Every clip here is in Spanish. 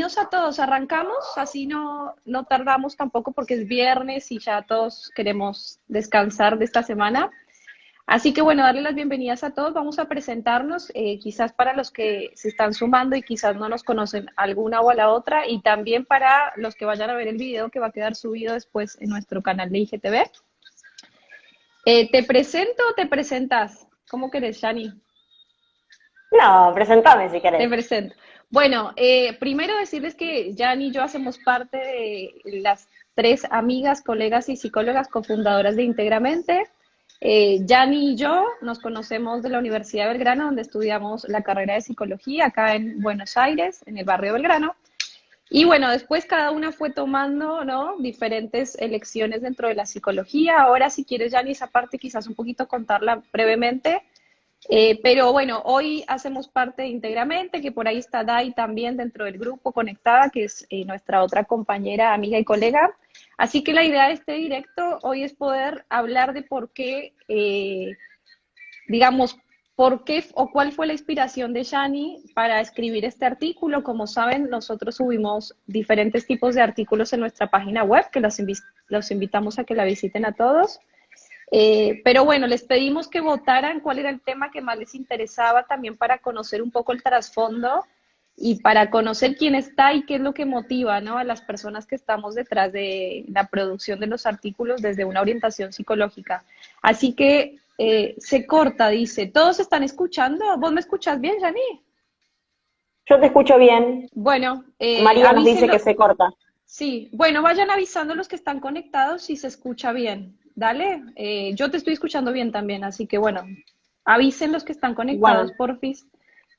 bienvenidos a todos. Arrancamos, así no tardamos tampoco porque es viernes y ya todos queremos descansar de esta semana. Así que bueno, darle las bienvenidas a todos. Vamos a presentarnos, quizás para los que se están sumando y quizás no nos conocen alguna o a la otra, y también para los que vayan a ver el video que va a quedar subido después en nuestro canal de IGTV. ¿Te presento o te presentas? ¿Cómo querés, Yani? No, presentame si Te querés. presento. Bueno, primero decirles que Jan y yo hacemos parte de las tres amigas, colegas y psicólogas cofundadoras de Íntegramente. Jan y yo nos conocemos de la Universidad de Belgrano, donde estudiamos la carrera de psicología acá en Buenos Aires, en el barrio Belgrano. Y bueno, después cada una fue tomando, ¿no?, diferentes elecciones dentro de la psicología. Ahora, si quieres, Jan, esa parte quizás un poquito contarla brevemente. Pero bueno, hoy hacemos parte íntegramente, que por ahí está Dai también dentro del grupo conectada, que es nuestra otra compañera, amiga y colega. Así que la idea de este directo hoy es poder hablar de por qué, digamos, por qué o cuál fue la inspiración de Shani para escribir este artículo. Como saben, nosotros subimos diferentes tipos de artículos en nuestra página web, que los invitamos a que la visiten a todos. Pero bueno, les pedimos que votaran cuál era el tema que más les interesaba también para conocer un poco el trasfondo y para conocer quién está y qué es lo que motiva, ¿no?, a las personas que estamos detrás de la producción de los artículos desde una orientación psicológica. Así que se corta, dice. ¿Todos están escuchando? ¿Vos me escuchás bien, Jani? Yo te escucho bien. Bueno, María nos dice avísenlo. que se corta. Sí, bueno, vayan avisando los que están conectados si se escucha bien. Dale, yo te estoy escuchando bien también, así que bueno, avisen los que están conectados, Bueno, porfis,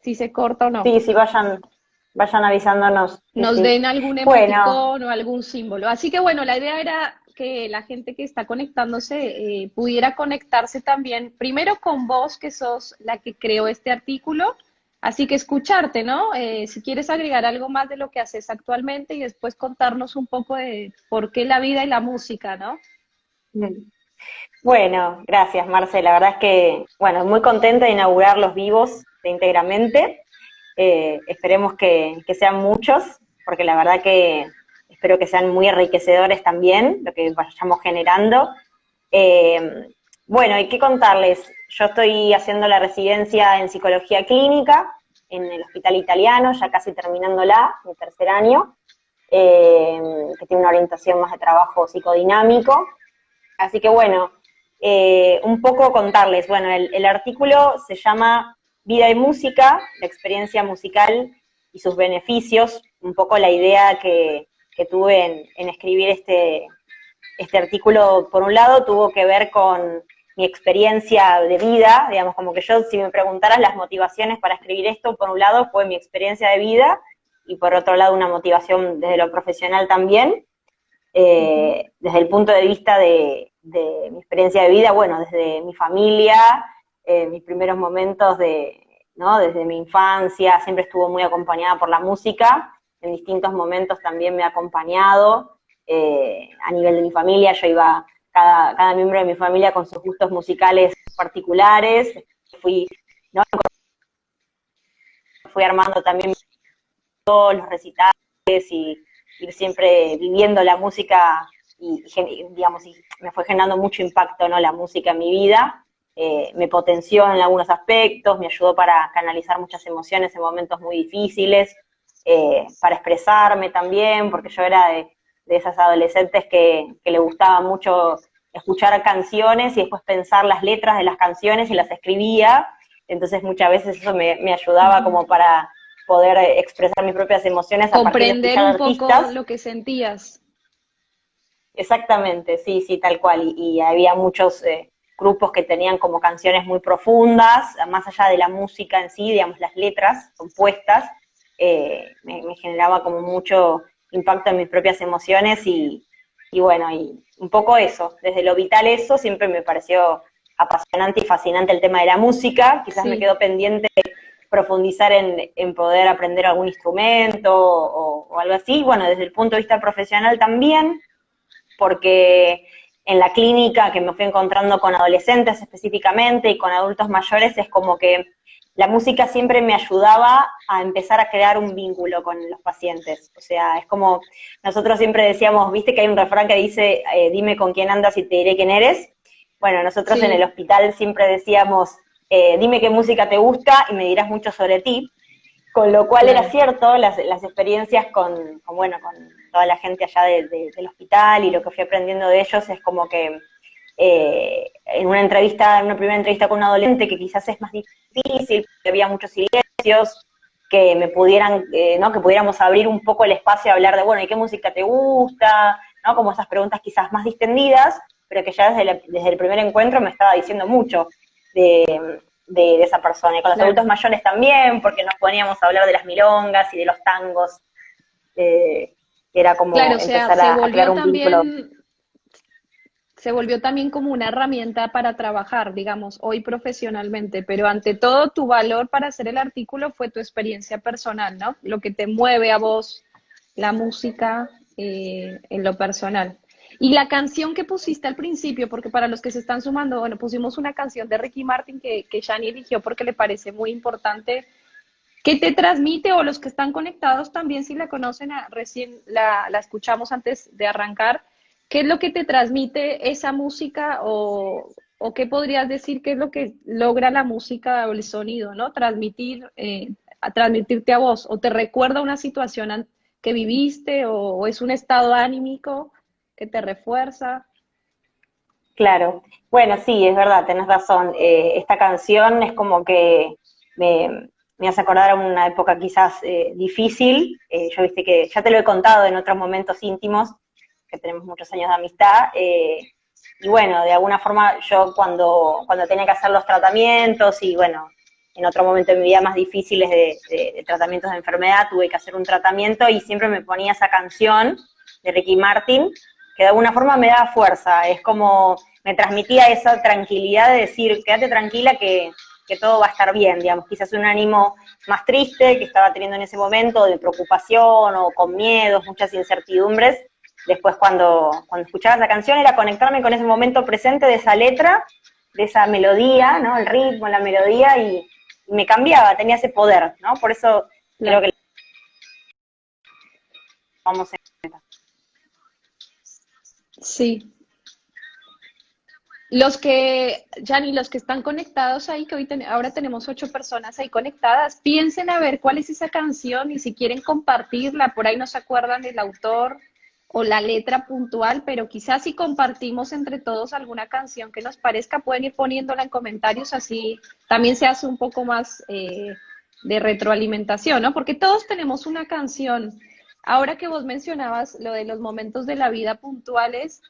si se corta o no. sí, sí, vayan avisándonos. Sí, Nos sí. den algún Bueno, emoticón o algún símbolo. Así que bueno, la idea era que la gente que está conectándose pudiera conectarse también, primero con vos, que sos la que creó este artículo, así que escucharte, ¿no? Si quieres agregar algo más de lo que haces actualmente y después contarnos un poco de por qué la vida y la música, ¿no? bueno, gracias, Marce. La verdad es que, bueno, muy contenta de inaugurar los vivos de Íntegramente. Esperemos que sean muchos, porque la verdad que espero que sean muy enriquecedores también, lo que vayamos generando. Eh, bueno, ¿y qué contarles? Yo estoy haciendo la residencia en psicología clínica en el Hospital Italiano, ya casi terminándola, mi tercer año, que tiene una orientación más de trabajo psicodinámico. Así que bueno, un poco contarles. Bueno, el artículo se llama Vida y Música, la experiencia musical y sus beneficios. Un poco la idea que tuve en escribir este artículo, por un lado, tuvo que ver con mi experiencia de vida, digamos, como que yo, si me preguntaras las motivaciones para escribir esto, por un lado fue mi experiencia de vida, y por otro lado una motivación desde lo profesional también, desde el punto de vista de mi experiencia de vida, bueno, desde mi familia, mis primeros momentos ¿no?, desde mi infancia, siempre estuvo muy acompañada por la música, en distintos momentos también me ha acompañado, a nivel de mi familia, yo iba, cada miembro de mi familia con sus gustos musicales particulares, ¿no?, fui armando también todos los recitales y ir siempre viviendo la música y digamos, y me fue generando mucho impacto, ¿no?, la música en mi vida, me potenció en algunos aspectos, me ayudó para canalizar muchas emociones en momentos muy difíciles, para expresarme también, porque yo era de esas adolescentes que le gustaba mucho escuchar canciones y después pensar las letras de las canciones y las escribía, entonces muchas veces eso me ayudaba como para poder expresar mis propias emociones a partir de Comprender escuchar un poco artistas. lo que sentías. Exactamente, sí, sí, tal cual. Y había muchos grupos que tenían como canciones muy profundas, más allá de la música en sí, digamos, las letras compuestas, me generaba como mucho impacto en mis propias emociones y bueno, y un poco eso, desde lo vital eso, siempre me pareció apasionante y fascinante el tema de la música, quizás me Sí. quedó pendiente profundizar en poder aprender algún instrumento o algo así, bueno, desde el punto de vista profesional también, porque en la clínica que me fui encontrando con adolescentes específicamente y con adultos mayores es como que la música siempre me ayudaba a empezar a crear un vínculo con los pacientes. O sea, es como, nosotros siempre decíamos, viste que hay un refrán que dice, dime con quién andas y te diré quién eres. Bueno, nosotros en el Sí, hospital siempre decíamos, dime qué música te gusta y me dirás mucho sobre ti. Con lo cual era claro. cierto, las experiencias bueno, con toda la gente allá del hospital y lo que fui aprendiendo de ellos es como que en una entrevista, en una primera entrevista con un adolescente que quizás es más difícil, que había muchos silencios, que me pudieran, ¿no? Que pudiéramos abrir un poco el espacio a hablar de, bueno, ¿y qué música te gusta? ¿No? Como esas preguntas quizás más distendidas, pero que ya desde el primer encuentro me estaba diciendo mucho de esa persona. Y con los Claro. adultos mayores también, porque nos poníamos a hablar de las milongas y de los tangos. Era como Claro, o sea, empezar a crear un vínculo. se volvió también como una herramienta para trabajar, digamos, hoy profesionalmente, pero ante todo tu valor para hacer el artículo fue tu experiencia personal, ¿no? Lo que te mueve a vos, la música en lo personal. Y la canción que pusiste al principio, porque para los que se están sumando, bueno, pusimos una canción de Ricky Martin que Shani eligió porque le parece muy importante. ¿Qué te transmite? O los que están conectados también, si la conocen, recién la escuchamos antes de arrancar. ¿Qué es lo que te transmite esa música o qué podrías decir que es lo que logra la música o el sonido, ¿no? Transmitir, a transmitirte a vos, o te recuerda una situación que viviste, o es un estado anímico que te refuerza. Claro. Bueno, sí, es verdad, tenés razón. Esta canción es como que me hace acordar a una época quizás difícil. Yo viste que ya te lo he contado en otros momentos íntimos, que tenemos muchos años de amistad. Y bueno, de alguna forma yo cuando tenía que hacer los tratamientos y bueno, en otro momento de mi vida más difíciles de tratamientos de enfermedad, tuve que hacer un tratamiento y siempre me ponía esa canción de Ricky Martin, que de alguna forma me daba fuerza, es como me transmitía esa tranquilidad de decir, quédate tranquila que todo va a estar bien, digamos, quizás un ánimo más triste que estaba teniendo en ese momento, de preocupación o con miedos, muchas incertidumbres. Después cuando escuchaba esa canción era conectarme con ese momento presente de esa letra, de esa melodía, ¿no? El ritmo, la melodía, y me cambiaba, tenía ese poder, ¿no? Por eso creo Claro. que vamos a... Sí. Los que, Jani, los que están conectados ahí, que ahora tenemos 8 personas ahí conectadas, piensen a ver cuál es esa canción y si quieren compartirla, por ahí no se acuerdan del autor o la letra puntual, pero quizás si compartimos entre todos alguna canción que nos parezca, pueden ir poniéndola en comentarios, así también se hace un poco más de retroalimentación, ¿no? Porque todos tenemos una canción. Ahora que vos mencionabas lo de los momentos de la vida puntuales,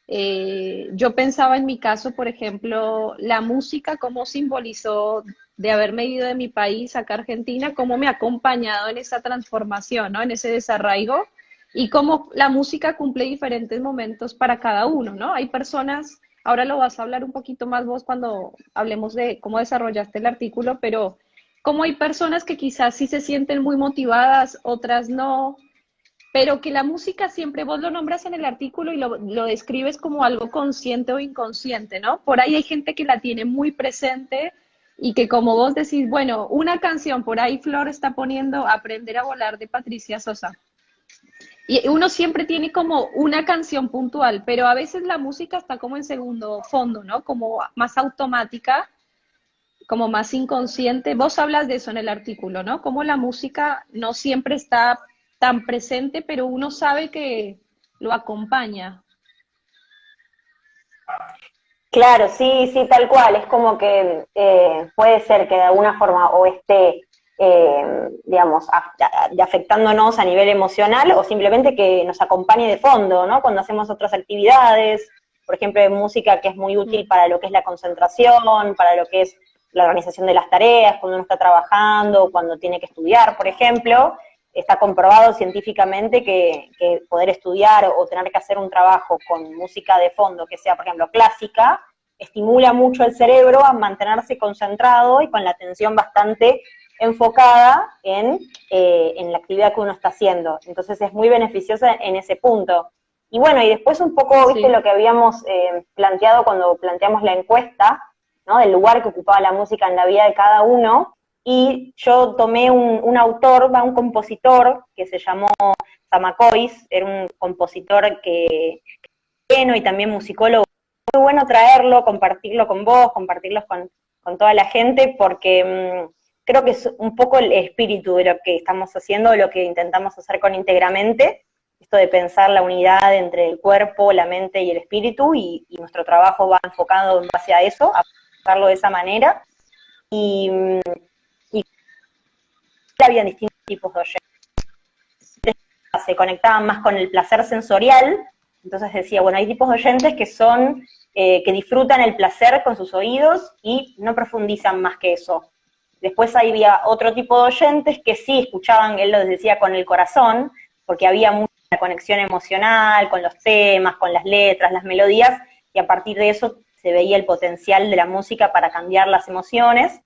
yo pensaba en mi caso, por ejemplo, la música, cómo simbolizó de haberme ido de mi país acá a Argentina, cómo me ha acompañado en esa transformación, ¿no? En ese desarraigo, y cómo la música cumple diferentes momentos para cada uno, ¿no? Hay personas, ahora lo vas a hablar un poquito más vos cuando hablemos de cómo desarrollaste el artículo, pero como hay personas que quizás sí se sienten muy motivadas, otras no, pero que la música siempre, vos lo nombras en el artículo y lo describes como algo consciente o inconsciente, ¿no? Por ahí hay gente que la tiene muy presente y que como vos decís, bueno, una canción, por ahí Flor está poniendo Aprender a volar de Patricia Sosa. Y uno siempre tiene como una canción puntual, pero a veces la música está como en segundo fondo, ¿no? Como más automática, como más inconsciente. Vos hablas de eso en el artículo, ¿no? Como la música no siempre está tan presente, pero uno sabe que lo acompaña. Claro, sí, sí, tal cual. Es como que puede ser que de alguna forma o esté, digamos, afectándonos a nivel emocional o simplemente que nos acompañe de fondo, ¿no? Cuando hacemos otras actividades, por ejemplo, hay música que es muy útil Mm. para lo que es la concentración, para lo que es la organización de las tareas, cuando uno está trabajando, cuando tiene que estudiar, por ejemplo. Está comprobado científicamente que poder estudiar o tener que hacer un trabajo con música de fondo que sea, por ejemplo, clásica, estimula mucho el cerebro a mantenerse concentrado y con la atención bastante enfocada en la actividad que uno está haciendo. Entonces es muy beneficiosa en ese punto. Y bueno, y después un poco, viste, Sí, lo que habíamos planteado cuando planteamos la encuesta, ¿no? Del lugar que ocupaba la música en la vida de cada uno. y yo tomé un autor, un compositor que se llamó Zamacois, era un compositor que bueno y también musicólogo. Muy bueno traerlo, compartirlo con vos, compartirlos con toda la gente, porque creo que es un poco el espíritu de lo que estamos haciendo, de lo que intentamos hacer con Íntegramente, esto de pensar la unidad entre el cuerpo, la mente y el espíritu, y nuestro trabajo va enfocado en base a eso, a pensarlo de esa manera, y había distintos tipos de oyentes. Se conectaban más con el placer sensorial, entonces decía, bueno, hay tipos de oyentes que son, que disfrutan el placer con sus oídos y no profundizan más que eso. Después había otro tipo de oyentes que sí escuchaban, él lo decía, con el corazón, porque había mucha conexión emocional con los temas, con las letras, las melodías, y a partir de eso se veía el potencial de la música para cambiar las emociones,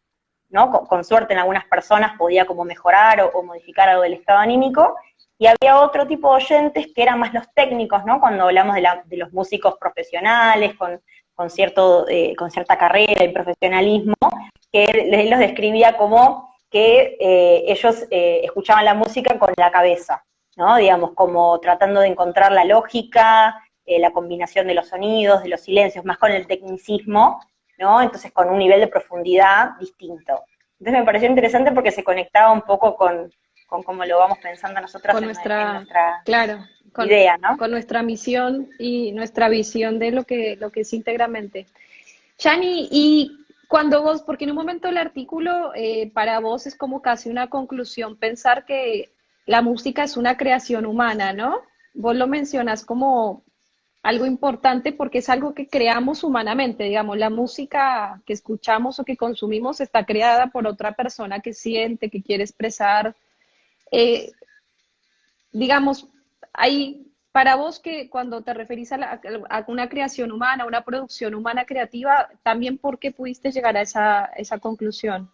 ¿no? Con suerte en algunas personas podía como mejorar o modificar algo del estado anímico, y había otro tipo de oyentes que eran más los técnicos, ¿no? Cuando hablamos de los músicos profesionales, con cierta carrera y profesionalismo, que él los describía como que ellos escuchaban la música con la cabeza, ¿no? Digamos, como tratando de encontrar la lógica, la combinación de los sonidos, de los silencios, más con el tecnicismo, ¿no? Entonces con un nivel de profundidad distinto. Entonces me pareció interesante porque se conectaba un poco con cómo lo vamos pensando nosotras con en nuestra, nuestra claro, idea, ¿no? con nuestra misión y nuestra visión de lo que es íntegramente. Shani, y cuando vos, porque en un momento el artículo para vos es como casi una conclusión pensar que la música es una creación humana, ¿no? Vos lo mencionas como algo importante porque es algo que creamos humanamente, digamos, la música que escuchamos o que consumimos está creada por otra persona que siente, que quiere expresar. Eh, digamos, hay para vos que cuando te referís a una creación humana, una producción humana creativa, también por qué pudiste llegar a esa conclusión.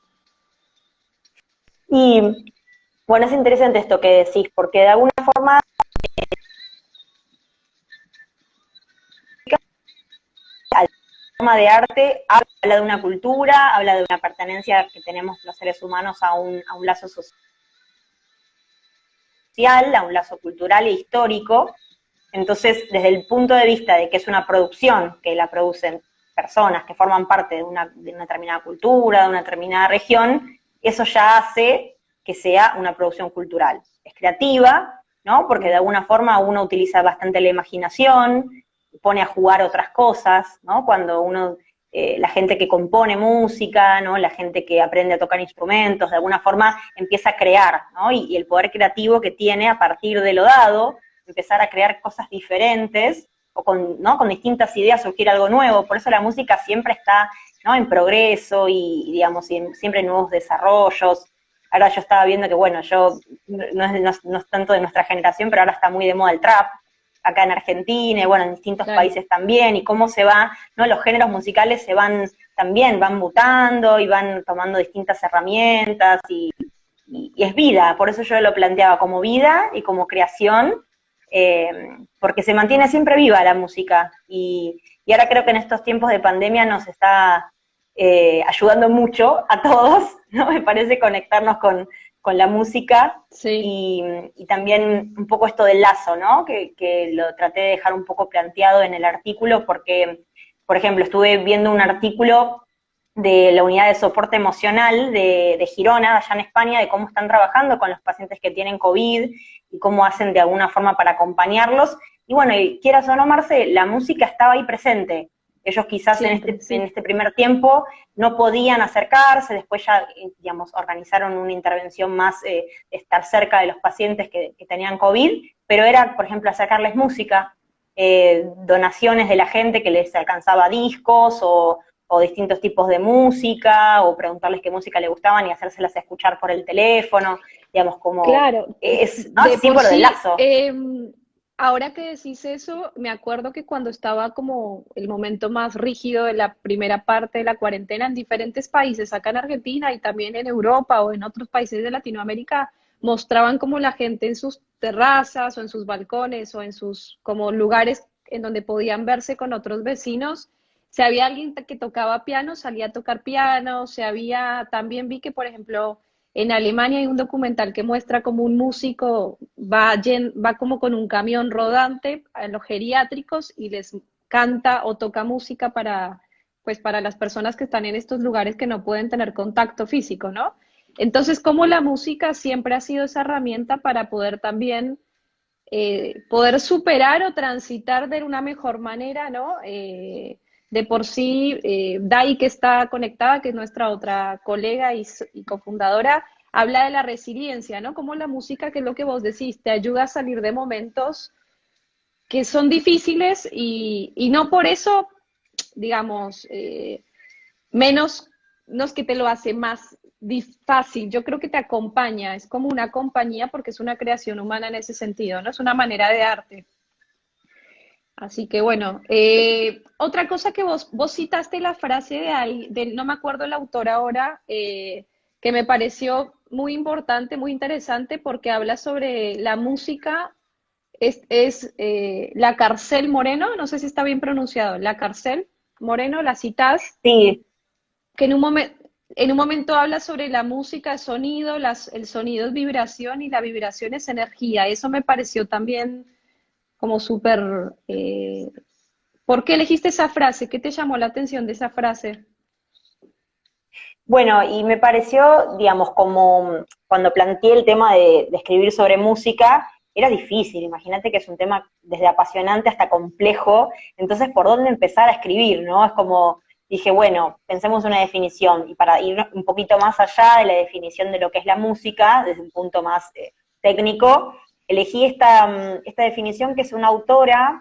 Y bueno, es interesante esto que decís, porque de alguna forma la forma de arte habla de una cultura, habla de una pertenencia que tenemos los seres humanos a un lazo social, a un lazo cultural e histórico. Entonces, desde el punto de vista de que es una producción, que la producen personas que forman parte de una determinada cultura, de una determinada región, eso ya hace que sea una producción cultural. Es creativa, ¿no? Porque de alguna forma uno utiliza bastante la imaginación, pone a jugar otras cosas, ¿no? Cuando uno, la gente que compone música, ¿no? La gente que aprende a tocar instrumentos, de alguna forma empieza a crear, ¿no? Y el poder creativo que tiene a partir de lo dado, empezar a crear cosas diferentes, o con, ¿no? con distintas ideas surgir algo nuevo. Por eso la música siempre está, ¿no? en progreso y digamos, y siempre en nuevos desarrollos. Ahora yo estaba viendo que, bueno, yo no es tanto de nuestra generación, pero ahora está muy de moda el trap, acá en Argentina, y bueno, en distintos Claro. países también, y cómo se va, ¿no? Los géneros musicales se van, también van mutando y van tomando distintas herramientas, y es vida, por eso yo lo planteaba como vida y como creación, porque se mantiene siempre viva la música, y ahora creo que en estos tiempos de pandemia nos está ayudando mucho a todos, ¿no? Me parece conectarnos con la música Sí, y también un poco esto del lazo, ¿no? Que lo traté de dejar un poco planteado en el artículo porque, por ejemplo, estuve viendo un artículo de la unidad de soporte emocional de Girona, allá en España, de cómo están trabajando con los pacientes que tienen COVID y cómo hacen de alguna forma para acompañarlos. Y bueno, y quieras o no, Marce, la música estaba ahí presente. Ellos quizás siempre, en sí. este primer tiempo no podían acercarse, después ya, digamos, organizaron una intervención más, estar cerca de los pacientes que tenían COVID, pero era, por ejemplo, acercarles música, donaciones de la gente que les alcanzaba discos o distintos tipos de música, o preguntarles qué música le gustaban y hacérselas escuchar por el teléfono, digamos, como Claro, es, ¿no? de Ese por símbolo del sí, lazo. ahora que decís eso, me acuerdo que cuando estaba como el momento más rígido de la primera parte de la cuarentena en diferentes países, acá en Argentina y también en Europa o en otros países de Latinoamérica, mostraban como la gente en sus terrazas o en sus balcones o en sus como lugares en donde podían verse con otros vecinos, si había alguien que tocaba piano, salía a tocar piano, también vi que, por ejemplo, en Alemania hay un documental que muestra como un músico va como con un camión rodante a los geriátricos y les canta o toca música pues para las personas que están en estos lugares que no pueden tener contacto físico, ¿no? Entonces, como la música siempre ha sido esa herramienta para poder también poder superar o transitar de una mejor manera, ¿no? De por sí, Dai, que está conectada, que es nuestra otra colega y cofundadora, habla de la resiliencia, ¿no? Como la música, que es lo que vos decís, te ayuda a salir de momentos que son difíciles y no por eso, digamos, menos, no es que te lo hace más fácil, yo creo que te acompaña, es como una compañía porque es una creación humana en ese sentido, ¿no? Es una manera de arte. Así que bueno, otra cosa que vos citaste la frase no me acuerdo el autor ahora, que me pareció muy importante, muy interesante, porque habla sobre la música, la Carcel Moreno, no sé si está bien pronunciado, la Carcel Moreno, la citas, Sí, que en un momento habla sobre la música, el sonido, el sonido es vibración y la vibración es energía. Eso me pareció también como súper... ¿por qué elegiste esa frase? ¿Qué te llamó la atención de esa frase? bueno, y me pareció, digamos, como cuando planteé el tema de escribir sobre música, era difícil, imagínate que es un tema desde apasionante hasta complejo, entonces, ¿por dónde empezar a escribir, no? Es como, dije, bueno, pensemos una definición, y para ir un poquito más allá de la definición de lo que es la música, desde un punto más técnico, elegí esta definición que es una autora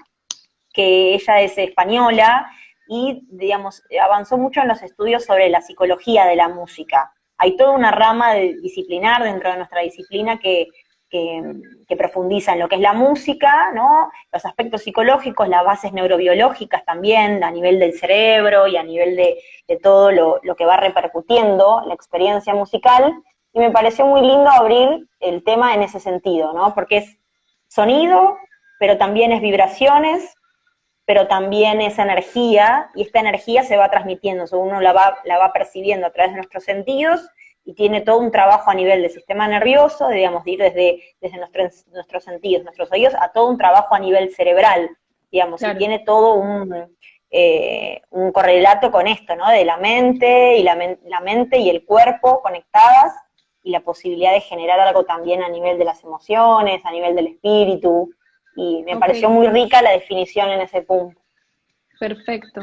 que ella es española y, digamos, avanzó mucho en los estudios sobre la psicología de la música. Hay toda una rama disciplinar dentro de nuestra disciplina que profundiza en lo que es la música, ¿no? Los aspectos psicológicos, las bases neurobiológicas también, a nivel del cerebro y a nivel de todo lo que va repercutiendo la experiencia musical, y me pareció muy lindo abrir el tema en ese sentido, ¿no? Porque es sonido, pero también es vibraciones, pero también es energía, y esta energía se va transmitiendo, o sea, uno la va percibiendo a través de nuestros sentidos, y tiene todo un trabajo a nivel del sistema nervioso, digamos, de ir desde nuestros sentidos, nuestros oídos, a todo un trabajo a nivel cerebral, digamos, y Claro, tiene todo un correlato con esto, ¿no? De la mente, la mente y el cuerpo conectadas, y la posibilidad de generar algo también a nivel de las emociones, a nivel del espíritu, y me ok, pareció muy rica la definición en ese punto. perfecto.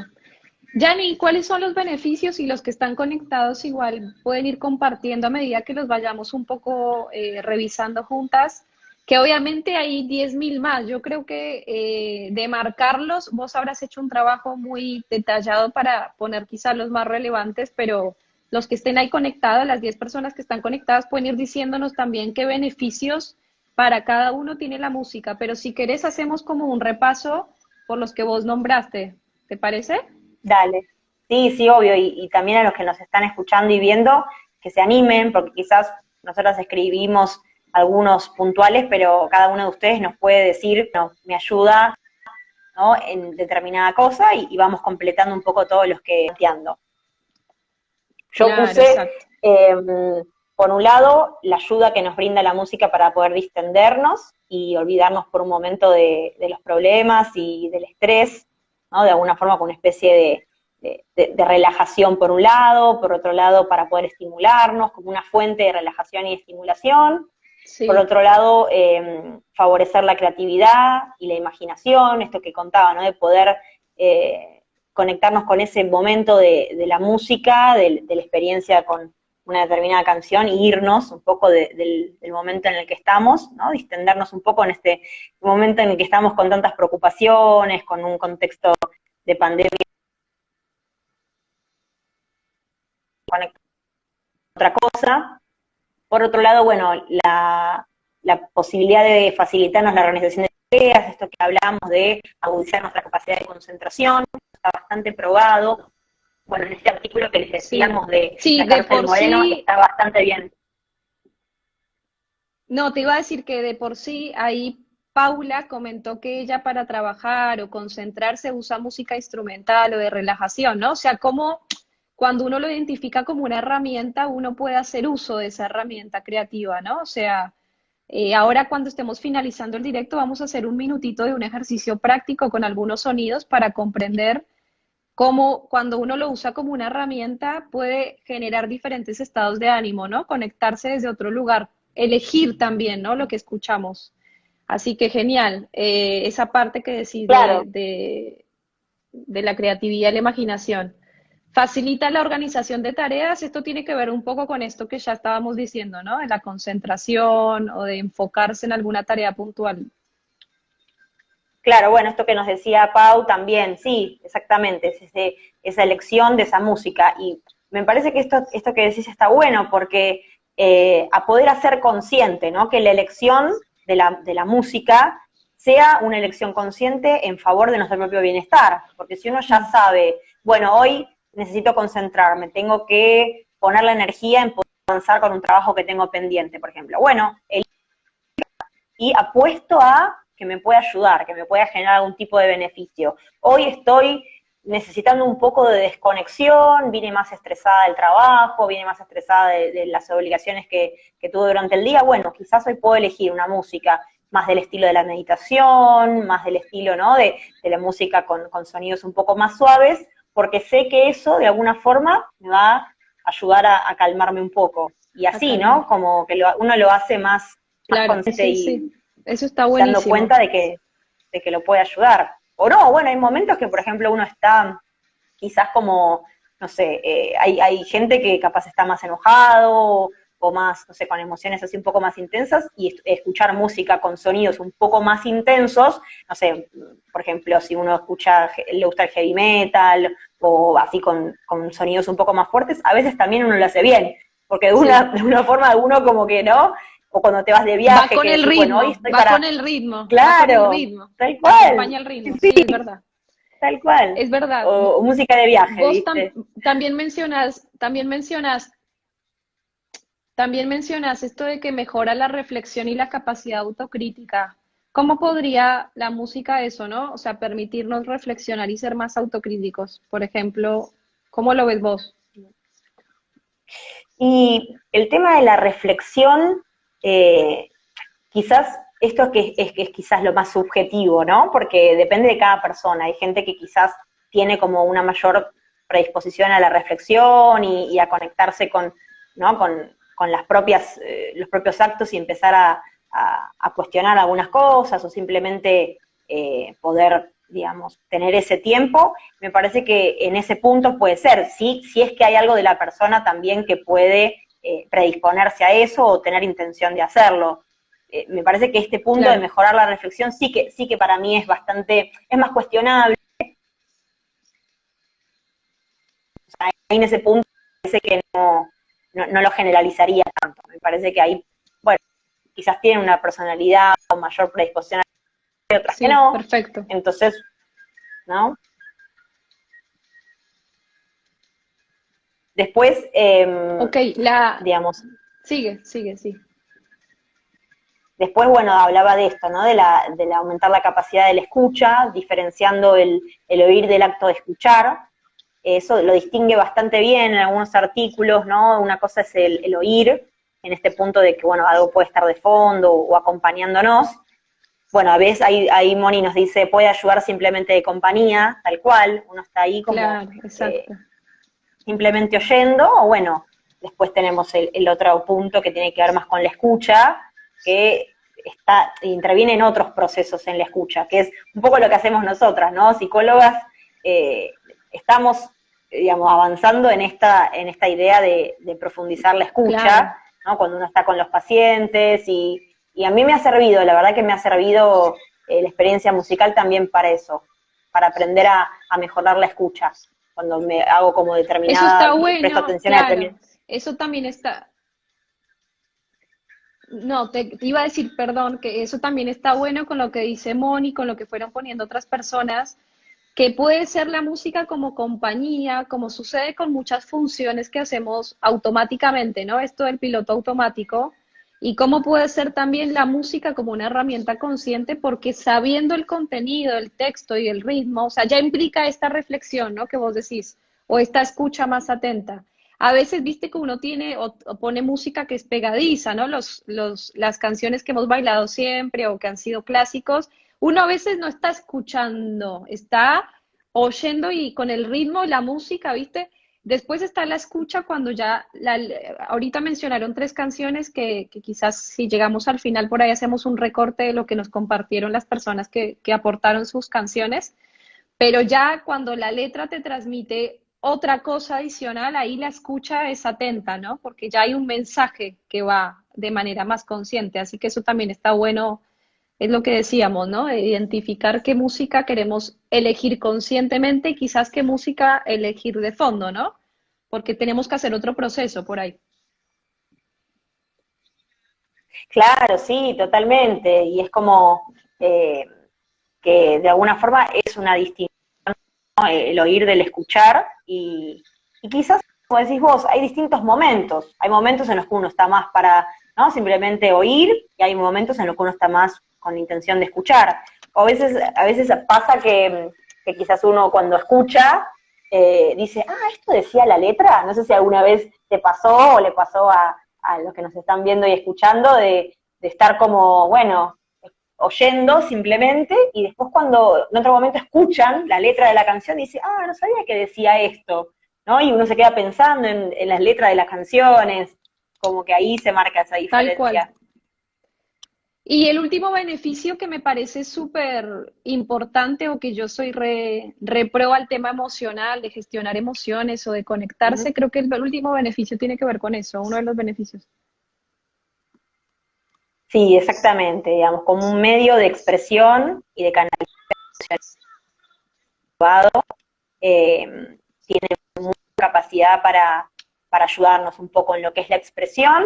Yanni, ¿cuáles son los beneficios y los que están conectados igual pueden ir compartiendo a medida que los vayamos un poco revisando juntas? Que obviamente hay 10.000 más. Yo creo que de marcarlos, vos habrás hecho un trabajo muy detallado para poner quizás los más relevantes, pero los que estén ahí conectados, las 10 personas que están conectadas, pueden ir diciéndonos también qué beneficios para cada uno tiene la música. Pero si querés, hacemos como un repaso por los que vos nombraste. ¿Te parece? Dale. Sí, sí, obvio, y también a los que nos están escuchando y viendo, que se animen, porque quizás nosotros escribimos algunos puntuales, pero cada uno de ustedes nos puede decir, no, me ayuda, ¿no? En determinada cosa, y vamos completando un poco todos los que planteando. Yo Claro, puse, exacto. por un lado, la ayuda que nos brinda la música para poder distendernos y olvidarnos por un momento de los problemas y del estrés, ¿no? De alguna forma con una especie de relajación por un lado, por otro lado para poder estimularnos, como una fuente de relajación y estimulación. Por Sí, otro lado, favorecer la creatividad y la imaginación, esto que contaba, ¿no? De poder conectarnos con ese momento de la música, de la experiencia con una determinada canción, y irnos un poco del momento en el que estamos, ¿no? Distendernos un poco en este momento en el que estamos con tantas preocupaciones, con un contexto de pandemia, conectar con otra cosa. Por otro lado, bueno, la posibilidad de facilitarnos la organización de tareas, esto que hablamos de agudizar nuestra capacidad de concentración, está bastante probado. Bueno, en este artículo que les sí. decíamos de Sí, la de cárcel por Moreno sí, está bastante bien. no, te iba a decir que de por sí ahí Paula comentó que ella para trabajar o concentrarse usa música instrumental o de relajación, ¿no? O sea, como cuando uno lo identifica como una herramienta, uno puede hacer uso de esa herramienta creativa, ¿no? O sea, ahora cuando estemos finalizando el directo vamos a hacer un minutito de un ejercicio práctico con algunos sonidos para comprender cómo cuando uno lo usa como una herramienta puede generar diferentes estados de ánimo, ¿no? Conectarse desde otro lugar, elegir también, ¿no? Lo que escuchamos. Así que genial, esa parte que decís Claro, de la creatividad y la imaginación. Facilita la organización de tareas, esto tiene que ver un poco con esto que ya estábamos diciendo, ¿no? De la concentración o de enfocarse en alguna tarea puntual. claro, bueno, esto que nos decía Pau también, sí, exactamente, esa elección de esa música. Y me parece que esto que decís está bueno porque a poder hacer consciente, ¿no? Que la elección de la música sea una elección consciente en favor de nuestro propio bienestar. Porque si uno ya sabe, bueno, hoy necesito concentrarme, tengo que poner la energía en poder avanzar con un trabajo que tengo pendiente, por ejemplo. Bueno, y apuesto a que me pueda ayudar, que me pueda generar algún tipo de beneficio. Hoy estoy necesitando un poco de desconexión, vine más estresada del trabajo, vine más estresada de las obligaciones que tuve durante el día. Bueno, quizás hoy puedo elegir una música más del estilo de la meditación, más del estilo, ¿no? De la música con sonidos un poco más suaves, porque sé que eso de alguna forma me va a ayudar a calmarme un poco. Y A así, calmar. ¿no? Como que uno lo hace más Claro, consciente sí, sí, eso está y dando buenísimo. cuenta de que lo puede ayudar. O no, bueno, hay momentos que, por ejemplo, uno está quizás como, no sé, hay gente que capaz está más enojado o más, no sé, con emociones así un poco más intensas y escuchar música con sonidos un poco más intensos, no sé, por ejemplo, si uno escucha, le gusta el heavy metal o así con sonidos un poco más fuertes, a veces también uno lo hace bien, porque de una, Sí, de una forma uno como que no, o cuando te vas de viaje que decís, bueno, hoy estoy va para, con el ritmo, va con el claro, ritmo, tal cual, acompaña el ritmo, sí, es verdad, tal cual, es verdad. o música de viaje, Vos ¿viste? también mencionas esto de que mejora la reflexión y la capacidad autocrítica. ¿Cómo podría la música eso, no? O sea, permitirnos reflexionar y ser más autocríticos. Por ejemplo, ¿cómo lo ves vos? Y el tema de la reflexión, eh, quizás esto es quizás lo más subjetivo, ¿no? Porque depende de cada persona. Hay gente que quizás tiene como una mayor predisposición a la reflexión y a conectarse ¿no? con los propios actos y empezar a cuestionar algunas cosas o simplemente poder, digamos, tener ese tiempo. Me parece que en ese punto puede ser, ¿sí? Si es que hay algo de la persona también que puede predisponerse a eso o tener intención de hacerlo. Me parece que este punto de Claro, mejorar la reflexión sí que para mí es más cuestionable. Ahí en ese punto parece que no lo generalizaría tanto. Me parece que ahí, bueno, quizás tienen una personalidad o mayor predisposición a otras que sí, no. perfecto. Entonces, ¿no? Después, Ok, digamos, sigue, sí. después, bueno, hablaba de esto, ¿no? De aumentar la capacidad de la escucha, diferenciando el oír del acto de escuchar. Eso lo distingue bastante bien en algunos artículos, ¿no? Una cosa es el oír, en este punto de que, bueno, algo puede estar de fondo o acompañándonos. Bueno, a veces ahí Moni nos dice, puede ayudar simplemente de compañía, tal cual, uno está ahí como Claro, eh, exacto. simplemente oyendo, o bueno, después tenemos el otro punto que tiene que ver más con la escucha, que interviene en otros procesos en la escucha, que es un poco lo que hacemos nosotras, ¿no? Psicólogas, estamos, digamos, avanzando en esta idea de profundizar la Claro. escucha, ¿no? Cuando uno está con los pacientes y a mí me ha servido, la verdad que me ha servido la experiencia musical también para eso, para aprender a mejorar la escucha cuando me hago como Eso está determinada, presto bueno, atención a claro. determinada. Eso también está, no, te iba a decir, perdón, que eso también está bueno con lo que dice Moni, con lo que fueron poniendo otras personas, que puede ser la música como compañía, como sucede con muchas funciones que hacemos automáticamente, ¿no? Esto del piloto automático, y cómo puede ser también la música como una herramienta consciente, porque sabiendo el contenido, el texto y el ritmo, o sea, ya implica esta reflexión, ¿no? Que vos decís, o esta escucha más atenta. A veces, viste que uno tiene o pone música que es pegadiza, ¿no? Las canciones que hemos bailado siempre o que han sido clásicos, uno a veces no está escuchando, está oyendo y con el ritmo y la música, ¿viste? Después está la escucha cuando ya, ahorita mencionaron tres canciones que quizás si llegamos al final por ahí hacemos un recorte de lo que nos compartieron las personas que aportaron sus canciones, pero ya cuando la letra te transmite otra cosa adicional, ahí la escucha es atenta, ¿no? Porque ya hay un mensaje que va de manera más consciente, así que eso también está bueno, es lo que decíamos, ¿no? De identificar qué música queremos elegir conscientemente y quizás qué música elegir de fondo, ¿no? Porque tenemos que hacer otro proceso por ahí. Claro, sí, totalmente. Y es como que de alguna forma es una distinción, ¿no? El oír del escuchar y quizás, como decís vos, hay distintos momentos. Hay momentos en los que uno está más para, ¿no? Simplemente oír y hay momentos en los que uno está más con la intención de escuchar. O a veces pasa que quizás uno cuando escucha dice, ah, esto decía la letra. No sé si alguna vez te pasó o le pasó a los que nos están viendo y escuchando de estar como, bueno, oyendo simplemente, y después cuando en otro momento escuchan la letra de la canción, dice, ah, no sabía que decía esto, ¿no? Y uno se queda pensando en las letras de las canciones, como que ahí se marca esa Tal cual. diferencia. Y el último beneficio que me parece súper importante o que yo soy re pro al tema emocional, de gestionar emociones o de Ujú. conectarse, creo que el último beneficio tiene que ver con eso, uno de los beneficios. Sí, exactamente, digamos, como un medio de expresión y de canalizado, eh, tiene mucha capacidad para ayudarnos un poco en lo que es la expresión,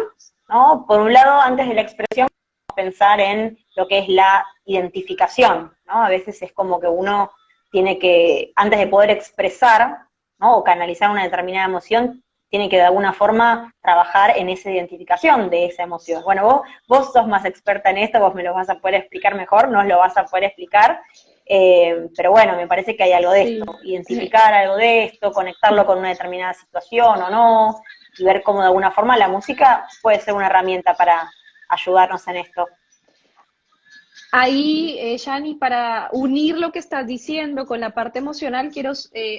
¿no? Por un lado, antes de la expresión, pensar en lo que es la identificación, ¿no? A veces es como que uno tiene que, antes de poder expresar, ¿no? O canalizar una determinada emoción, tiene que de alguna forma trabajar en esa identificación de esa emoción. Bueno, vos sos más experta en esto, vos me lo vas a poder explicar mejor, nos lo vas a poder explicar, pero bueno, me parece que hay algo de Sí. esto, identificar algo de esto, conectarlo con una determinada situación o no, y ver cómo de alguna forma la música puede ser una herramienta para ayudarnos en esto. Ahí, Shani, para unir lo que estás diciendo con la parte emocional, quiero,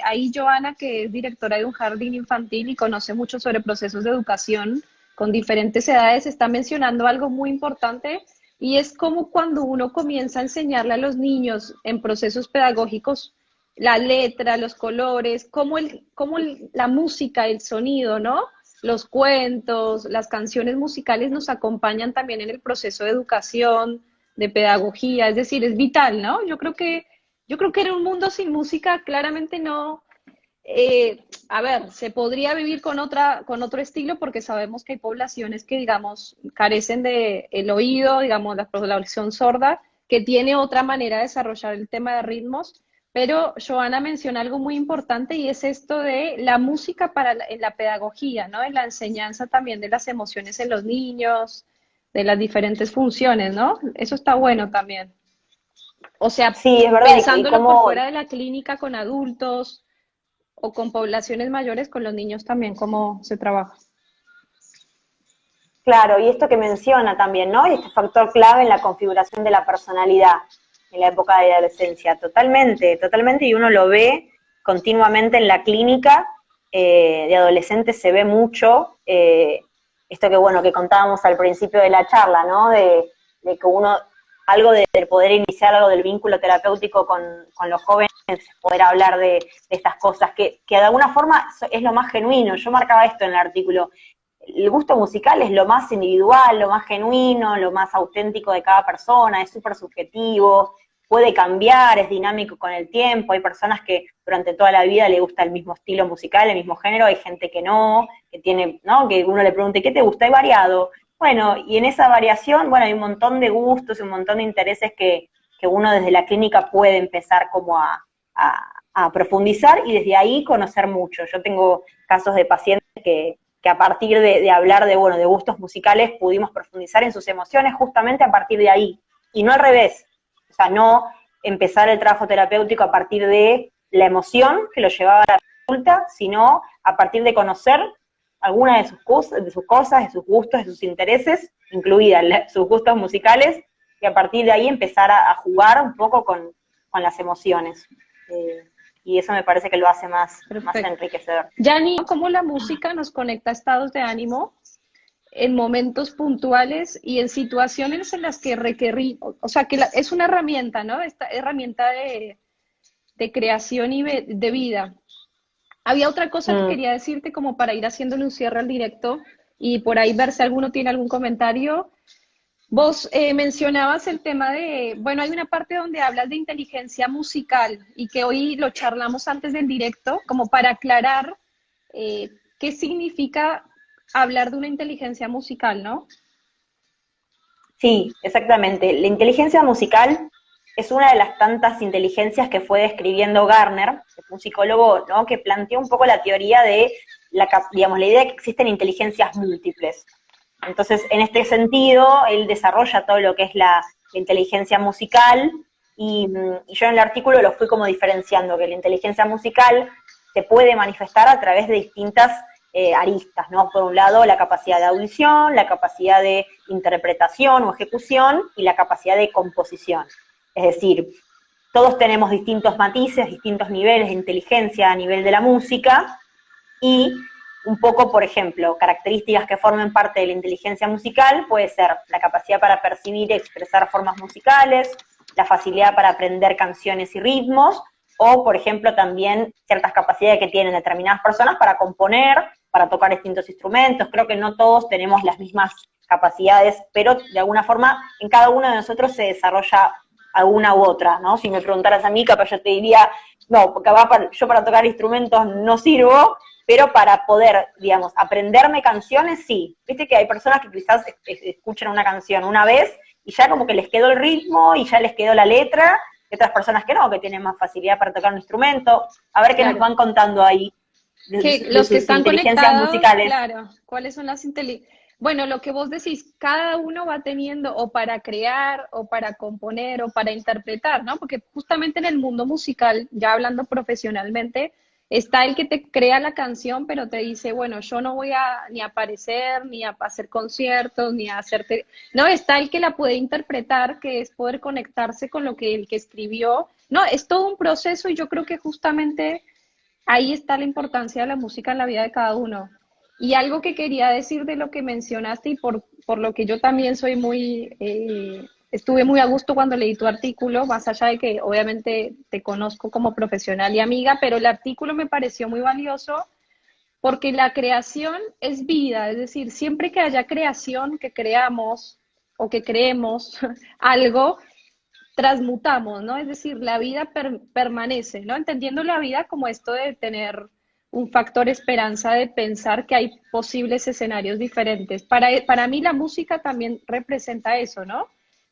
ahí Joana, que es directora de un jardín infantil y conoce mucho sobre procesos de educación con diferentes edades, está mencionando algo muy importante y es como cuando uno comienza a enseñarle a los niños en procesos pedagógicos la letra, los colores, la música, el sonido, ¿no? Los cuentos, las canciones musicales nos acompañan también en el proceso de educación, de pedagogía, es decir, es vital, ¿no? Yo creo que en un mundo sin música claramente no, a ver, se podría vivir con otro estilo porque sabemos que hay poblaciones que, digamos, carecen de el oído, digamos, la población sorda, que tiene otra manera de desarrollar el tema de ritmos, pero Joana menciona algo muy importante y es esto de la música en la pedagogía, ¿no? En la enseñanza también de las emociones en los niños, de las diferentes funciones, ¿no? Eso está bueno también. O sea, Sí, es verdad, y pensándolo por cómo, fuera de la clínica con adultos o con poblaciones mayores, con los niños también, cómo se trabaja. claro, y esto que menciona también, ¿no? Y este factor clave en la configuración de la personalidad en la época de la adolescencia, totalmente, totalmente, y uno lo ve continuamente en la clínica, de adolescentes se ve mucho, esto que bueno, que contábamos al principio de la charla, ¿no? De que uno, algo de poder iniciar algo del vínculo terapéutico con los jóvenes, poder hablar de estas cosas, que de alguna forma es lo más genuino. Yo marcaba esto en el artículo, el gusto musical es lo más individual, lo más genuino, lo más auténtico de cada persona, es súper subjetivo, puede cambiar, es dinámico con el tiempo, hay personas que durante toda la vida le gusta el mismo estilo musical, el mismo género, hay gente que no, que tiene, ¿no? Que uno le pregunte, ¿qué te gusta? Hay variado. Bueno, y en esa variación, bueno, hay un montón de gustos, un montón de intereses que uno desde la clínica puede empezar como a profundizar y desde ahí conocer mucho. Yo tengo casos de pacientes que a partir de hablar de, bueno, de gustos musicales pudimos profundizar en sus emociones justamente a partir de ahí, y no al revés, o sea, no empezar el trabajo terapéutico a partir de la emoción que lo llevaba a la consulta, sino a partir de conocer alguna de sus cosas, de sus gustos, de sus intereses, incluidas sus gustos musicales, y a partir de ahí empezar a jugar un poco con las emociones. Y eso me parece que lo hace más enriquecedor. Yanni, ¿cómo la música nos conecta a estados de ánimo en momentos puntuales y en situaciones en las que requerimos, o sea, que es una herramienta, ¿no? Esta herramienta de creación y de vida. Había otra cosa que quería decirte como para ir haciéndole un cierre al directo y por ahí ver si alguno tiene algún comentario. Vos mencionabas el tema de, bueno, hay una parte donde hablas de inteligencia musical y que hoy lo charlamos antes del directo, como para aclarar qué significa hablar de una inteligencia musical, ¿no? Sí, exactamente. La inteligencia musical es una de las tantas inteligencias que fue describiendo Gardner, que fue un psicólogo, ¿no?, que planteó un poco la teoría de, digamos, la idea de que existen inteligencias múltiples. Entonces, en este sentido, él desarrolla todo lo que es la inteligencia musical, y yo en el artículo lo fui como diferenciando, que la inteligencia musical se puede manifestar a través de distintas aristas, ¿no? Por un lado, la capacidad de audición, la capacidad de interpretación o ejecución, y la capacidad de composición. Es decir, todos tenemos distintos matices, distintos niveles de inteligencia a nivel de la música, y un poco, por ejemplo, características que formen parte de la inteligencia musical puede ser la capacidad para percibir y expresar formas musicales, la facilidad para aprender canciones y ritmos, o, por ejemplo, también ciertas capacidades que tienen determinadas personas para componer, para tocar distintos instrumentos. Creo que no todos tenemos las mismas capacidades, pero de alguna forma en cada uno de nosotros se desarrolla alguna u otra, ¿no? Si me preguntaras a mí, capaz yo te diría, no, porque yo para tocar instrumentos no sirvo, pero para poder, digamos, aprenderme canciones, sí. Viste que hay personas que quizás escuchan una canción una vez y ya como que les quedó el ritmo y ya les quedó la letra, y otras personas que no, que tienen más facilidad para tocar un instrumento. A ver qué nos van contando ahí Que de los que sus están inteligencias conectados, musicales. claro, ¿cuáles son las inteligencias? Bueno, lo que vos decís, cada uno va teniendo o para crear, o para componer, o para interpretar, ¿no? Porque justamente en el mundo musical, ya hablando profesionalmente, está el que te crea la canción, pero te dice, bueno, yo no voy a ni a aparecer, ni a hacer conciertos, ni a hacerte... No, está el que la puede interpretar, que es poder conectarse con lo que el que escribió. No, es todo un proceso y yo creo que justamente ahí está la importancia de la música en la vida de cada uno. Y algo que quería decir de lo que mencionaste y por lo que yo también soy muy, estuve muy a gusto cuando leí tu artículo, más allá de que obviamente te conozco como profesional y amiga, pero el artículo me pareció muy valioso porque la creación es vida, es decir, siempre que haya creación, que creamos o que creemos algo, transmutamos, ¿no? Es decir, la vida permanece, ¿no? Entendiendo la vida como esto de tener un factor esperanza, de pensar que hay posibles escenarios diferentes. Para mí la música también representa eso, ¿no?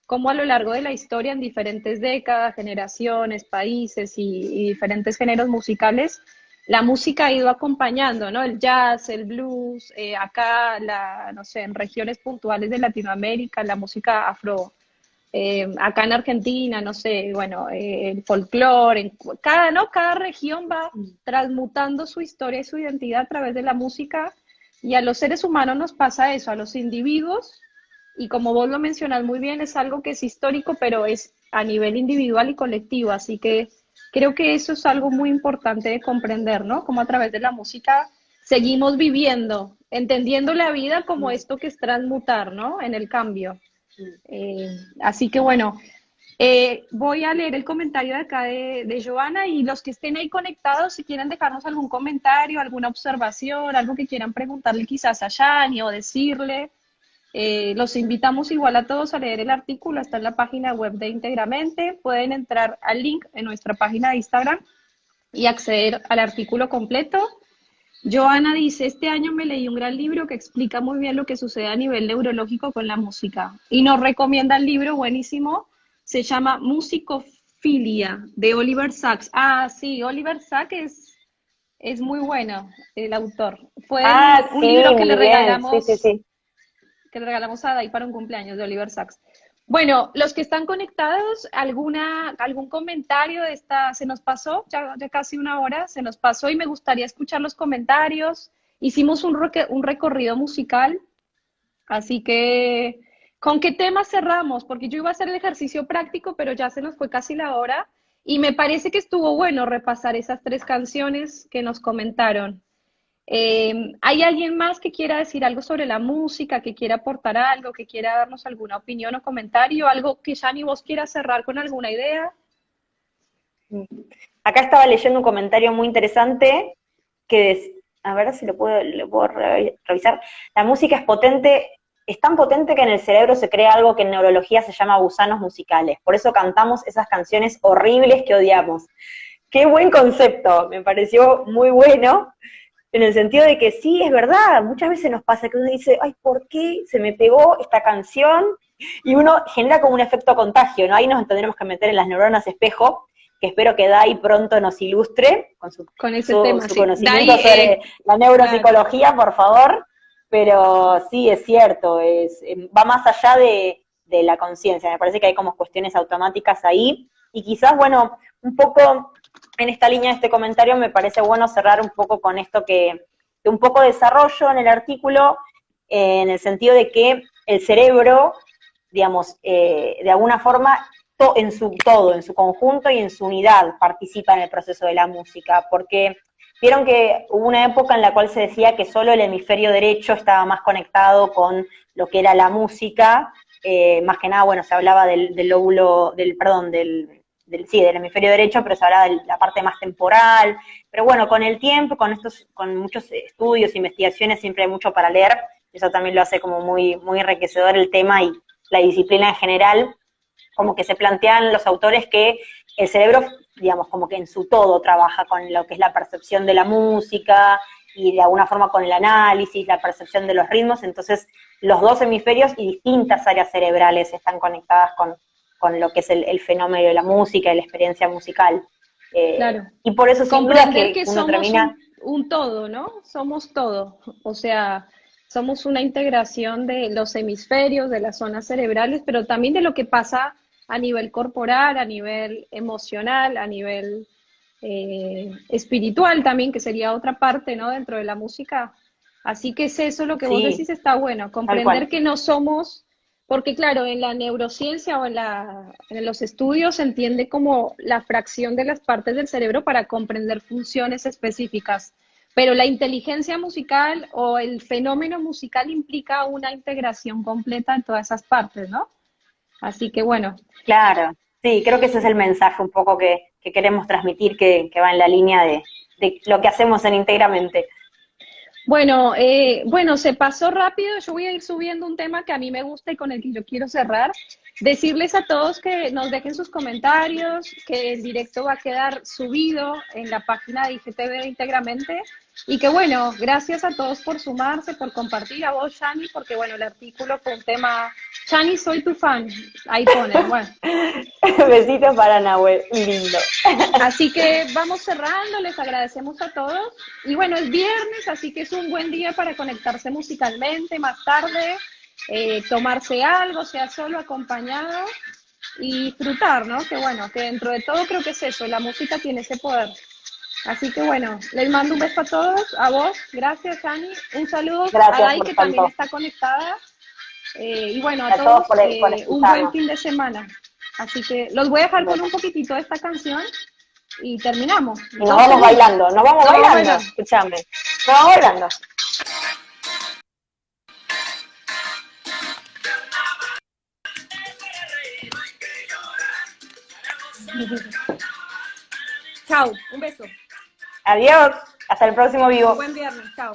Como a lo largo de la historia, en diferentes décadas, generaciones, países y diferentes géneros musicales, la música ha ido acompañando, ¿no? El jazz, el blues, acá, no sé, en regiones puntuales de Latinoamérica, la música acá en Argentina, no sé, bueno, el folclore, cada, ¿no? Cada región va transmutando su historia y su identidad a través de la música, y a los seres humanos nos pasa eso, a los individuos, y como vos lo mencionas muy bien, es algo que es histórico, pero es a nivel individual y colectivo, así que creo que eso es algo muy importante de comprender, ¿no? Como a través de la música seguimos viviendo, entendiendo la vida como esto que es transmutar, ¿no? En el cambio. Así que bueno, voy a leer el comentario de acá de Joana, y los que estén ahí conectados, si quieren dejarnos algún comentario, alguna observación, algo que quieran preguntarle quizás a Yani o decirle, los invitamos igual a todos a leer el artículo, está en la página web de Íntegramente, pueden entrar al link en nuestra página de Instagram y acceder al artículo completo. Joana dice, este año me leí un gran libro que explica muy bien lo que sucede a nivel neurológico con la música. Y nos recomienda el libro, buenísimo, se llama Musicofilia, de Oliver Sacks. Ah, sí, Oliver Sacks Es muy bueno el autor. Fue un Sí, libro que muy le bien, sí, sí, regalamos, sí. que le regalamos a Dai para un cumpleaños de Oliver Sacks. Bueno, los que están conectados, algún comentario de esta, se nos pasó, ya casi una hora, se nos pasó y me gustaría escuchar los comentarios. Hicimos un recorrido musical, así que, ¿con qué tema cerramos? Porque yo iba a hacer el ejercicio práctico, pero ya se nos fue casi la hora y me parece que estuvo bueno repasar esas tres canciones que nos comentaron. ¿Hay alguien más que quiera decir algo sobre la música, que quiera aportar algo, que quiera darnos alguna opinión o comentario? ¿Algo que Shani vos quieras cerrar con alguna idea? Acá estaba leyendo un comentario muy interesante que a ver si lo puedo revisar. La música es potente, es tan potente que en el cerebro se crea algo que en neurología se llama gusanos musicales. Por eso cantamos esas canciones horribles que odiamos. Qué buen concepto, me pareció muy bueno, en el sentido de que sí, es verdad, muchas veces nos pasa que uno dice, ay, ¿por qué se me pegó esta canción? Y uno genera como un efecto contagio, ¿no? Ahí nos tendremos que meter en las neuronas espejo, que espero que Dai pronto nos ilustre con Con ese tema, su sí. conocimiento Dai, sobre la claro, neuropsicología, por favor, pero sí, es cierto, va más allá de la conciencia, me parece que hay como cuestiones automáticas ahí, y quizás, bueno, un poco en esta línea de este comentario me parece bueno cerrar un poco con esto que un poco desarrollo en el artículo, en el sentido de que el cerebro, digamos, de alguna forma, en su todo, en su conjunto y en su unidad participa en el proceso de la música, porque vieron que hubo una época en la cual se decía que solo el hemisferio derecho estaba más conectado con lo que era la música, más que nada, bueno, se hablaba del lóbulo, sí, del hemisferio derecho, pero se hablaba de la parte más temporal, pero bueno, con el tiempo, con muchos estudios, investigaciones, siempre hay mucho para leer, eso también lo hace como muy, muy enriquecedor el tema y la disciplina en general, como que se plantean los autores que el cerebro, digamos, como que en su todo trabaja con lo que es la percepción de la música y de alguna forma con el análisis, la percepción de los ritmos, entonces los dos hemisferios y distintas áreas cerebrales están conectadas con lo que es el fenómeno de la música y la experiencia musical. claro. Y por eso sin duda Comprender que que uno somos termina. un todo, ¿no? Somos todo. O sea, somos una integración de los hemisferios, de las zonas cerebrales, pero también de lo que pasa a nivel corporal, a nivel emocional, a nivel espiritual también, que sería otra parte, ¿no? Dentro de la música. Así que es eso lo que vos Sí, decís está bueno, tal comprender cual. que no somos, porque claro, en la neurociencia o en los estudios se entiende como la fracción de las partes del cerebro para comprender funciones específicas, pero la inteligencia musical o el fenómeno musical implica una integración completa en todas esas partes, ¿no? Así que bueno, Claro, sí, creo que ese es el mensaje un poco que queremos transmitir, que va en la línea de lo que hacemos en Íntegramente. Bueno, se pasó rápido. Yo voy a ir subiendo un tema que a mí me gusta y con el que yo quiero cerrar. Decirles a todos que nos dejen sus comentarios, que el directo va a quedar subido en la página de IGTV íntegramente. Y que bueno, gracias a todos por sumarse, por compartir, a vos, Shani, porque bueno, el artículo fue un tema. Shani, soy tu fan. Ahí ponen, bueno. Besitos para Nahuel, lindo. Así que vamos cerrando, les agradecemos a todos. Y bueno, es viernes, así que es un buen día para conectarse musicalmente más tarde, tomarse algo, sea solo, acompañado y disfrutar, ¿no? Que bueno, que dentro de todo creo que es eso, la música tiene ese poder. Así que bueno, les mando un beso a todos, a vos, gracias Ani, un saludo a Gracias Dai por que también tanto. está conectada y bueno, a A todos todos por un buen escucharnos. fin de semana. Así que los voy a dejar con un poquitito de esta canción y terminamos. Y Dos segundos. nos vamos No, bailando, bueno, escuchame. Nos vamos bailando. chao, un beso. Adiós, hasta el próximo vivo. Buen viernes, chao.